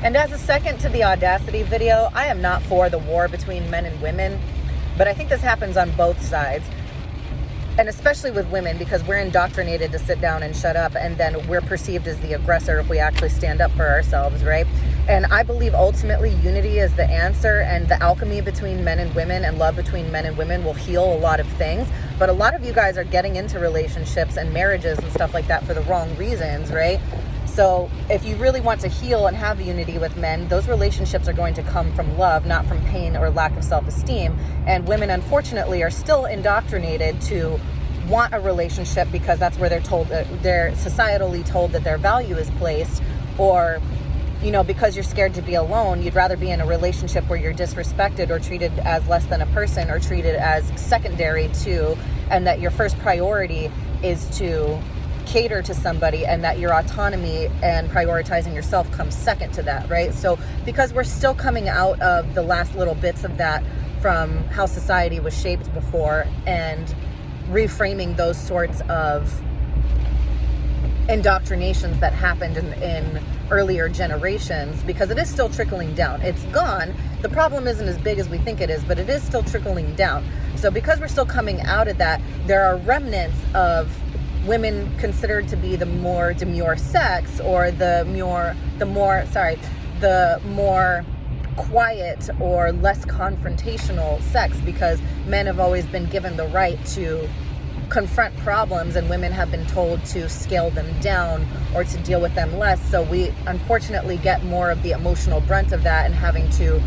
And as a second to the Audacity video, I am not for the war between men and women, but I think this happens on both sides. And especially with women, because we're indoctrinated to sit down and shut up, and then we're perceived as the aggressor if we actually stand up for ourselves, right? And I believe ultimately unity is the answer, and the alchemy between men and women and love between men and women will heal a lot of things. But a lot of you guys are getting into relationships and marriages and stuff like that for the wrong reasons, right? So if you really want to heal and have unity with men, those relationships are going to come from love, not from pain or lack of self-esteem. And women, unfortunately, are still indoctrinated to want a relationship because that's where they're told that they're societally told that their value is placed, or, you know, because you're scared to be alone, you'd rather be in a relationship where you're disrespected or treated as less than a person or treated as secondary to, and that your first priority is to cater to somebody, and that your autonomy and prioritizing yourself comes second to that, right? So because we're still coming out of the last little bits of that from how society was shaped before, and reframing those sorts of indoctrinations that happened in earlier generations, because it is still trickling down. It's gone. The problem isn't as big as we think it is, but it is still trickling down. So because we're still coming out of that, there are remnants of women considered to be the more demure sex, or the more quiet or less confrontational sex, because men have always been given the right to confront problems and women have been told to scale them down or to deal with them less. So we unfortunately get more of the emotional brunt of that and having to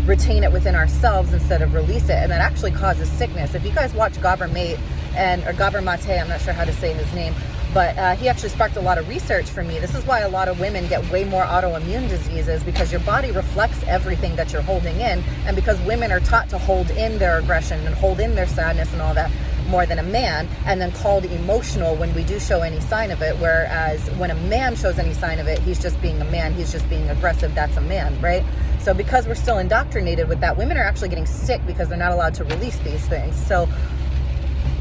retain it within ourselves instead of release it, and that actually causes sickness. If you guys watch Gabor Mate or Gabor Mate, I'm not sure how to say his name, but he actually sparked a lot of research for me. This is why a lot of women get way more autoimmune diseases, because your body reflects everything that you're holding in, and because women are taught to hold in their aggression and hold in their sadness and all that more than a man, and then called emotional when we do show any sign of it, whereas when a man shows any sign of it, he's just being a man, he's just being aggressive, that's a man, right? So because we're still indoctrinated with that, women are actually getting sick because they're not allowed to release these things. So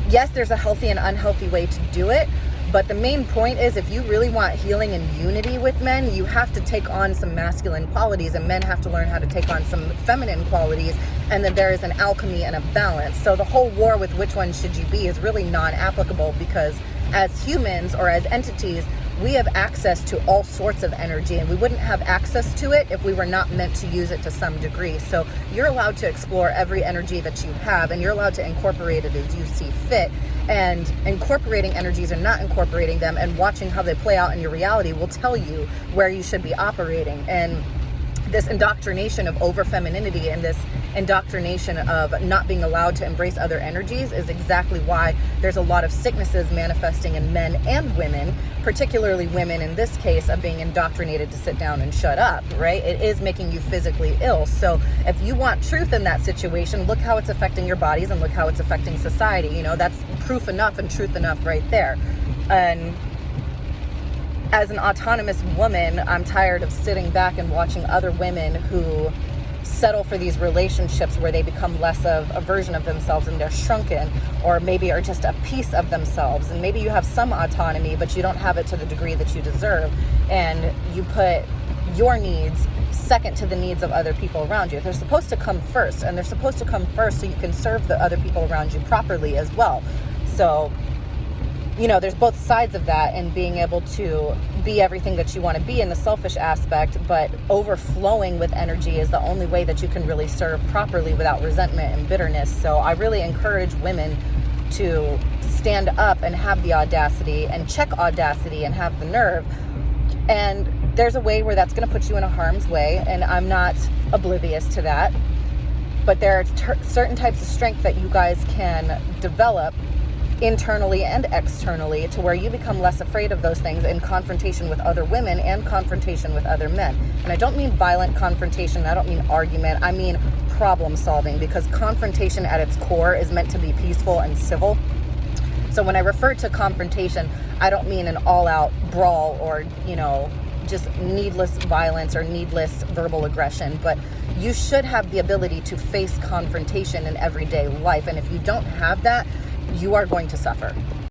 yes, there's a healthy and unhealthy way to do it, but the main point is, if you really want healing and unity with men, you have to take on some masculine qualities, and men have to learn how to take on some feminine qualities, and then there is an alchemy and a balance. So the whole war with which one should you be is really non-applicable, because as humans or as entities, we have access to all sorts of energy, and we wouldn't have access to it if we were not meant to use it to some degree. So you're allowed to explore every energy that you have, and you're allowed to incorporate it as you see fit. And incorporating energies or not incorporating them and watching how they play out in your reality will tell you where you should be operating. And this indoctrination of over femininity and this indoctrination of not being allowed to embrace other energies is exactly why there's a lot of sicknesses manifesting in men and women, particularly women in this case, of being indoctrinated to sit down and shut up, right? It is making you physically ill. So if you want truth in that situation, look how it's affecting your bodies and look how it's affecting society. You know, that's proof enough and truth enough right there. And as an autonomous woman, I'm tired of sitting back and watching other women who settle for these relationships where they become less of a version of themselves and they're shrunken, or maybe are just a piece of themselves. And maybe you have some autonomy, but you don't have it to the degree that you deserve. And you put your needs second to the needs of other people around you. They're supposed to come first, and they're supposed to come first so you can serve the other people around you properly as well. So, you know, there's both sides of that, and being able to be everything that you want to be in the selfish aspect, but overflowing with energy is the only way that you can really serve properly without resentment and bitterness. So I really encourage women to stand up and have the audacity and check audacity and have the nerve. And there's a way where that's going to put you in a harm's way, and I'm not oblivious to that. But there are certain types of strength that you guys can develop internally and externally to where you become less afraid of those things in confrontation with other women and confrontation with other men. And I don't mean violent confrontation, I don't mean argument, I mean problem solving, because confrontation at its core is meant to be peaceful and civil. So when I refer to confrontation, I don't mean an all-out brawl or, you know, just needless violence or needless verbal aggression, but you should have the ability to face confrontation in everyday life. And if you don't have that, you are going to suffer.